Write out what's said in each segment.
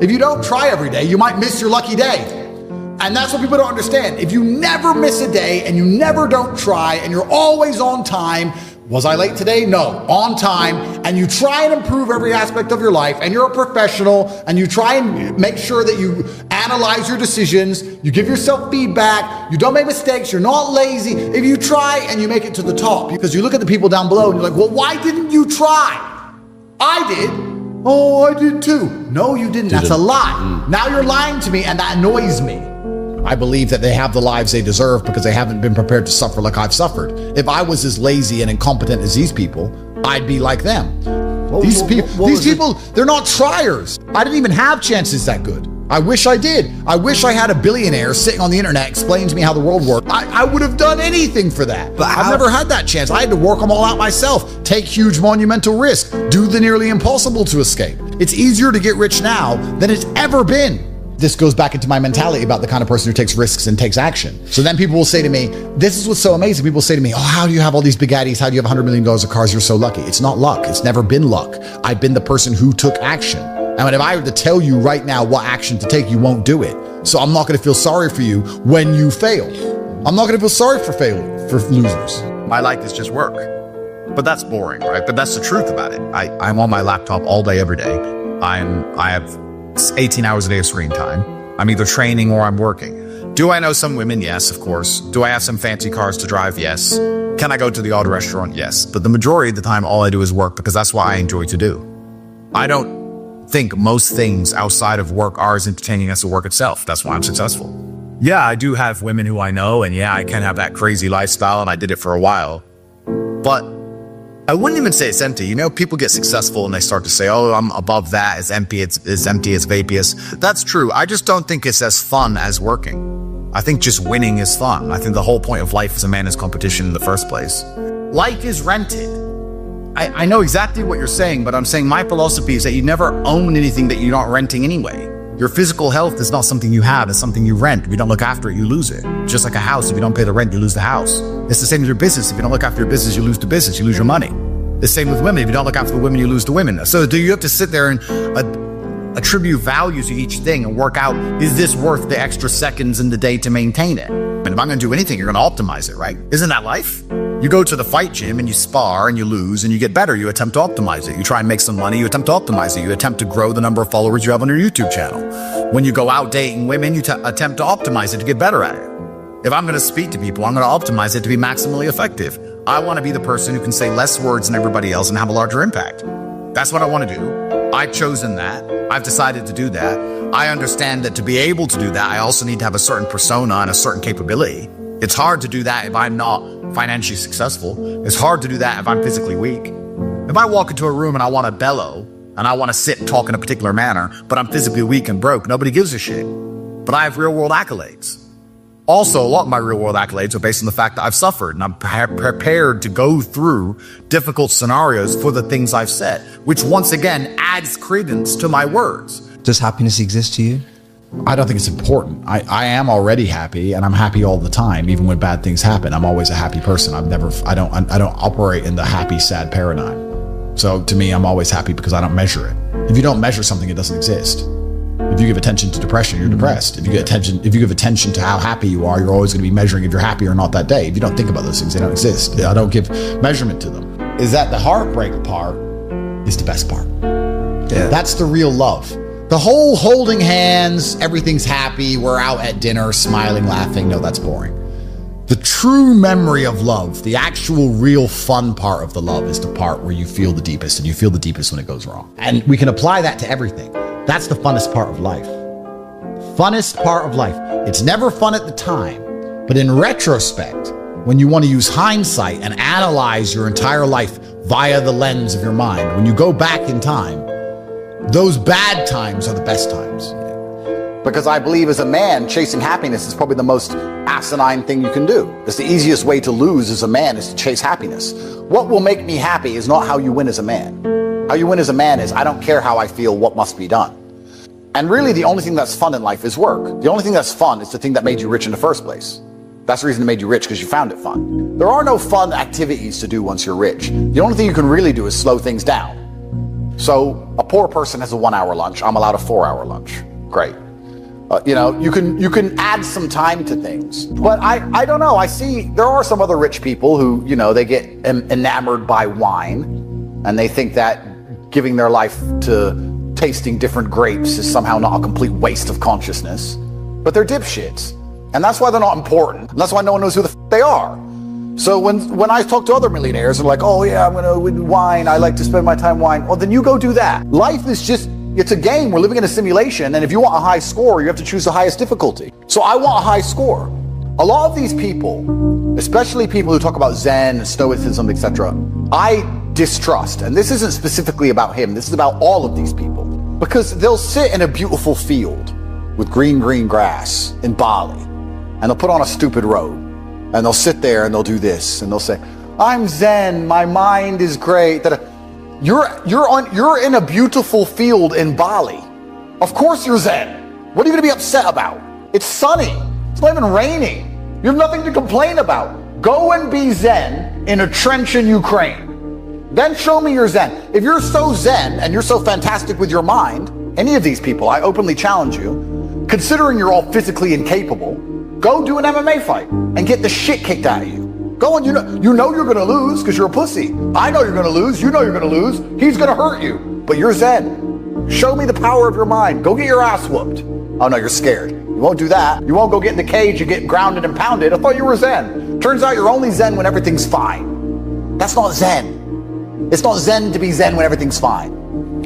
If you don't try every day, you might miss your lucky day. And that's what people don't understand. If you never miss a day and you never don't try and you're always on time, was I late today? No, on time, and you try and improve every aspect of your life, and you're a professional, and you try and make sure that you analyze your decisions, you give yourself feedback, you don't make mistakes, you're not lazy. If you try and you make it to the top, because you look at the people down below and you're like, well, why didn't you try? I did. Oh, I did too. No, you didn't. That's a lie. Now you're lying to me, and that annoys me. I believe that they have the lives they deserve because they haven't been prepared to suffer like I've suffered. If I was as lazy and incompetent as these people, I'd be like them. These people, they're not triers. I didn't even have chances that good. I wish I did. I wish I had a billionaire sitting on the internet explaining to me how the world worked. I would have done anything for that. But I've never had that chance. I had to work them all out myself, take huge monumental risks, do the nearly impossible to escape. It's easier to get rich now than it's ever been. This goes back into my mentality about the kind of person who takes risks and takes action. So then people will say to me, this is what's so amazing. People will say to me, oh, how do you have all these Bugattis? How do you have $100 million of cars? You're so lucky. It's not luck. It's never been luck. I've been the person who took action. And if I were to tell you right now what action to take, you won't do it. So I'm not going to feel sorry for you when you fail. I'm not going to feel sorry for losers. My life is just work. But that's boring, right? But that's the truth about it. I'm on my laptop all day, every day. I have 18 hours a day of screen time. I'm either training or I'm working. Do I know some women? Yes, of course. Do I have some fancy cars to drive? Yes. Can I go to the odd restaurant? Yes. But the majority of the time, all I do is work because that's what I enjoy to do. I don't think most things outside of work are as entertaining as the work itself. That's why I'm successful. Yeah, I do have women who I know, and yeah, I can have that crazy lifestyle, and I did it for a while. But I wouldn't even say it's empty. You know, people get successful and they start to say, oh, I'm above that. It's empty. It's empty. It's vaporous. That's true. I just don't think it's as fun as working. I think just winning is fun. I think the whole point of life as a man is competition in the first place. Life is rented. I know exactly what you're saying, but I'm saying my philosophy is that you never own anything that you're not renting anyway. Your physical health is not something you have. It's something you rent. If you don't look after it, you lose it. Just like a house, if you don't pay the rent, you lose the house. It's the same with your business. If you don't look after your business, you lose the business. You lose your money. The same with women. If you don't look after the women, you lose the women. So do you have to sit there and attribute value to each thing and work out, is this worth the extra seconds in the day to maintain it? And if I'm going to do anything, you're going to optimize it, right? Isn't that life? You go to the fight gym and you spar and you lose and you get better. You attempt to optimize it. You try and make some money. You attempt to optimize it. You attempt to grow the number of followers you have on your YouTube channel. When you go out dating women, you attempt to optimize it to get better at it. If I'm going to speak to people, I'm going to optimize it to be maximally effective. I want to be the person who can say less words than everybody else and have a larger impact. That's what I want to do. I've chosen that. I've decided to do that. I understand that to be able to do that, I also need to have a certain persona and a certain capability. It's hard to do that if I'm not financially successful. It's hard to do that if I'm physically weak. If I walk into a room and I want to bellow and I want to sit and talk in a particular manner, but I'm physically weak and broke, nobody gives a shit. But I have real world accolades. Also, a lot of my real world accolades are based on the fact that I've suffered and I'm prepared to go through difficult scenarios for the things I've said, which once again adds credence to my words. Does happiness exist to you? I don't think it's important. I am already happy and I'm happy all the time. Even when bad things happen, I'm always a happy person. I don't operate in the happy, sad paradigm. So to me, I'm always happy because I don't measure it. If you don't measure something, it doesn't exist. If you give attention to depression, you're depressed. If you give attention to how happy you are, you're always going to be measuring if you're happy or not that day. If you don't think about those things, they don't exist. I don't give measurement to them. Is that the heartbreak part is the best part. Yeah. That's the real love. The whole holding hands, everything's happy, we're out at dinner, smiling, laughing. No, that's boring. The true memory of love, the actual real fun part of the love is the part where you feel the deepest, and you feel the deepest when it goes wrong. And we can apply that to everything. That's the funnest part of life. Funnest part of life. It's never fun at the time, but in retrospect, when you want to use hindsight and analyze your entire life via the lens of your mind, when you go back in time, those bad times are the best times. Because I believe as a man, chasing happiness is probably the most asinine thing you can do. It's the easiest way to lose as a man is to chase happiness. What will make me happy is not how you win as a man. How you win as a man is, I don't care how I feel, what must be done. And really the only thing that's fun in life is work. The only thing that's fun is the thing that made you rich in the first place. That's the reason it made you rich, because you found it fun. There are no fun activities to do once you're rich. The only thing you can really do is slow things down. So a poor person has a 1 hour lunch. I'm allowed a 4 hour lunch. Great. You can add some time to things. But I don't know. I see there are some other rich people who, they get enamored by wine, and they think that giving their life to tasting different grapes is somehow not a complete waste of consciousness. But they're dipshits. And that's why they're not important. And that's why no one knows who the they are. So when I talk to other millionaires, they're like, oh yeah, I'm gonna wine. I like to spend my time wine. Well, then you go do that. Life is just, it's a game. We're living in a simulation. And if you want a high score, you have to choose the highest difficulty. So I want a high score. A lot of these people, especially people who talk about Zen, Stoicism, etc., I distrust. And this isn't specifically about him. This is about all of these people. Because they'll sit in a beautiful field with green grass in Bali, and they'll put on a stupid robe, and they'll sit there and they'll do this, and they'll say, I'm Zen, my mind is great. You're in a beautiful field in Bali. Of course you're Zen. What are you gonna be upset about? It's sunny. It's not even raining. You have nothing to complain about. Go and be Zen in a trench in Ukraine. Then show me your Zen. If you're so Zen and you're so fantastic with your mind, any of these people, I openly challenge you, considering you're all physically incapable, go do an MMA fight and get the shit kicked out of you. Go and you know you're gonna lose because you're a pussy. I know you're gonna lose, you know you're gonna lose, he's gonna hurt you, but you're Zen. Show me the power of your mind. Go get your ass whooped. Oh no, you're scared. You won't do that. You won't go get in the cage and get grounded and pounded. I thought you were Zen. Turns out you're only Zen when everything's fine. That's not Zen. It's not Zen to be Zen when everything's fine.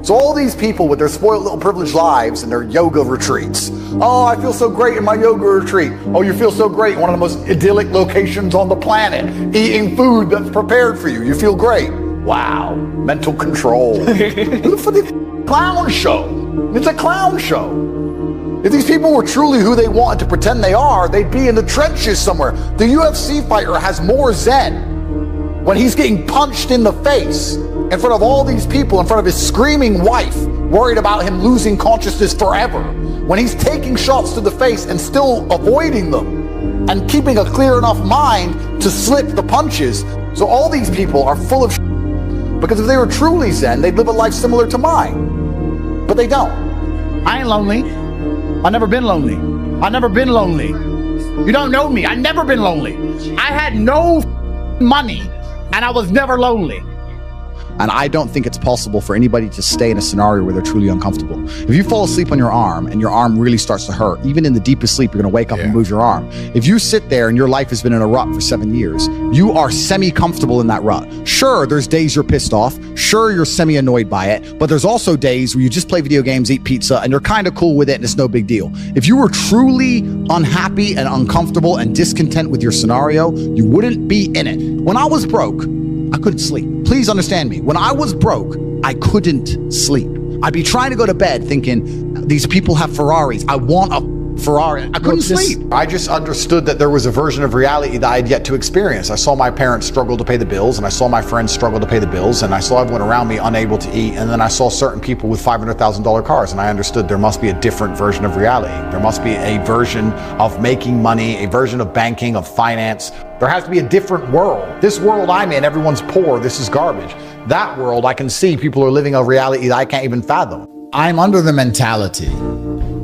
So all these people with their spoiled little privileged lives and their yoga retreats. Oh, I feel so great in my yoga retreat. Oh, you feel so great in one of the most idyllic locations on the planet, eating food that's prepared for you. You feel great. Wow, mental control. For the clown show. It's a clown show. If these people were truly who they wanted to pretend they are, they'd be in the trenches somewhere. The UFC fighter has more Zen when he's getting punched in the face in front of all these people, in front of his screaming wife, worried about him losing consciousness forever. When he's taking shots to the face and still avoiding them and keeping a clear enough mind to slip the punches. So all these people are full of shit, because if they were truly Zen, they'd live a life similar to mine. But they don't. I ain't lonely. I've never been lonely. I've never been lonely. You don't know me. I've never been lonely. I had no money and I was never lonely. And I don't think it's possible for anybody to stay in a scenario where they're truly uncomfortable. If you fall asleep on your arm and your arm really starts to hurt, even in the deepest sleep, you're gonna wake up and move your arm. If you sit there and your life has been in a rut for 7 years, you are semi-comfortable in that rut. Sure, there's days you're pissed off. Sure, you're semi-annoyed by it. But there's also days where you just play video games, eat pizza, and you're kind of cool with it and it's no big deal. If you were truly unhappy and uncomfortable and discontent with your scenario, you wouldn't be in it. When I was broke, I couldn't sleep. Please understand me. When I was broke, I couldn't sleep. I'd be trying to go to bed thinking, these people have Ferraris. I want a Ferrari. I couldn't sleep. I just understood that there was a version of reality that I had yet to experience. I saw my parents struggle to pay the bills, and I saw my friends struggle to pay the bills, and I saw everyone around me unable to eat, and then I saw certain people with $500,000 cars, and I understood there must be a different version of reality. There must be a version of making money, a version of banking, of finance. There has to be a different world. This world I'm in, everyone's poor, this is garbage. That world, I can see people are living a reality that I can't even fathom. I'm under the mentality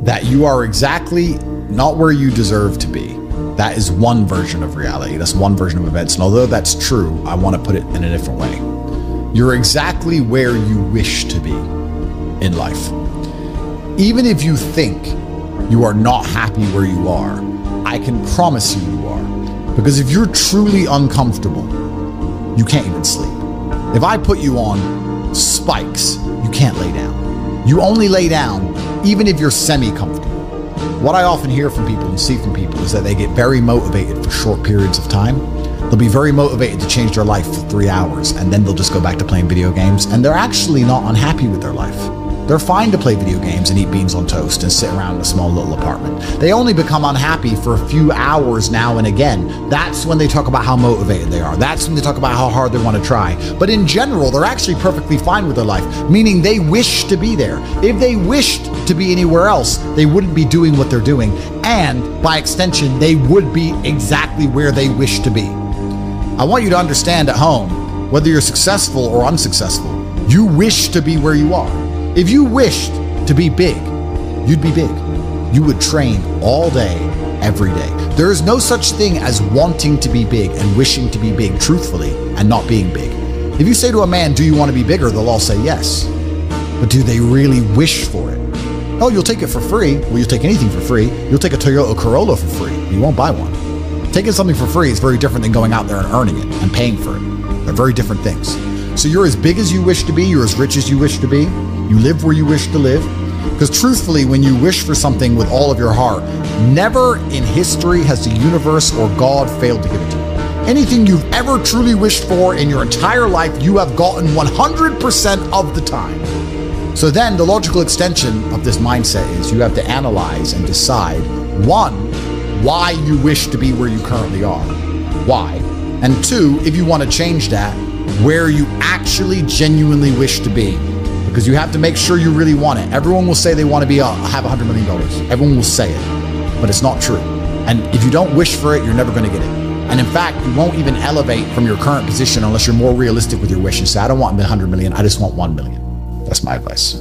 that you are exactly not where you deserve to be. That is one version of reality. That's one version of events. And although that's true, I want to put it in a different way. You're exactly where you wish to be in life. Even if you think you are not happy where you are, I can promise you are. Because if you're truly uncomfortable, you can't even sleep. If I put you on spikes, you can't lay down. You only lay down even if you're semi-comfortable. What I often hear from people and see from people is that they get very motivated for short periods of time. They'll be very motivated to change their life for 3 hours, and then they'll just go back to playing video games, and they're actually not unhappy with their life. They're fine to play video games and eat beans on toast and sit around in a small little apartment. They only become unhappy for a few hours now and again. That's when they talk about how motivated they are. That's when they talk about how hard they want to try. But in general, they're actually perfectly fine with their life, meaning they wish to be there. If they wished to be anywhere else, they wouldn't be doing what they're doing. And by extension, they would be exactly where they wish to be. I want you to understand at home, whether you're successful or unsuccessful, You wish to be where you are. If you wished to be big, you'd be big. You would train all day, every day. There is no such thing as wanting to be big and wishing to be big truthfully and not being big. If you say to a man, do you want to be bigger? They'll all say yes. But do they really wish for it? Oh, you'll take it for free. Well, you'll take anything for free. You'll take a Toyota Corolla for free. You won't buy one. Taking something for free is very different than going out there and earning it and paying for it. They're very different things. So you're as big as you wish to be. You're as rich as you wish to be. You live where you wish to live. Because truthfully, when you wish for something with all of your heart, never in history has the universe or God failed to give it to you. Anything you've ever truly wished for in your entire life, you have gotten 100% of the time. So then the logical extension of this mindset is you have to analyze and decide, one, why you wish to be where you currently are. Why? And two, if you want to change that, where you actually genuinely wish to be. Because you have to make sure you really want it. Everyone will say they want to be have $100 million. Everyone will say it, but it's not true. And if you don't wish for it, you're never going to get it. And in fact, you won't even elevate from your current position unless you're more realistic with your wish. You say, I don't want 100 million, I just want 1 million. That's my advice.